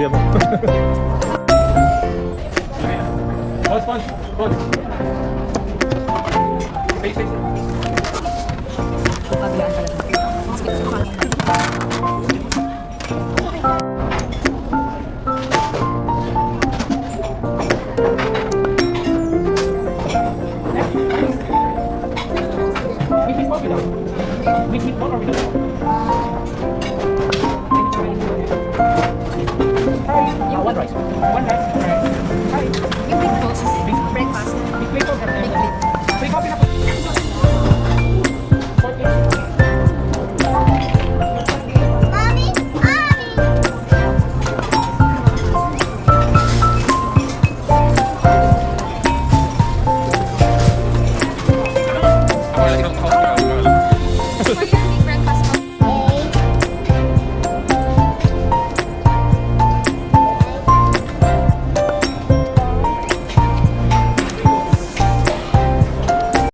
kuya mo. Sponge. Face. With meatball or without? One rice. Hi. Yung big toast, breakfast, Big plate or big plate. Free coffee na po.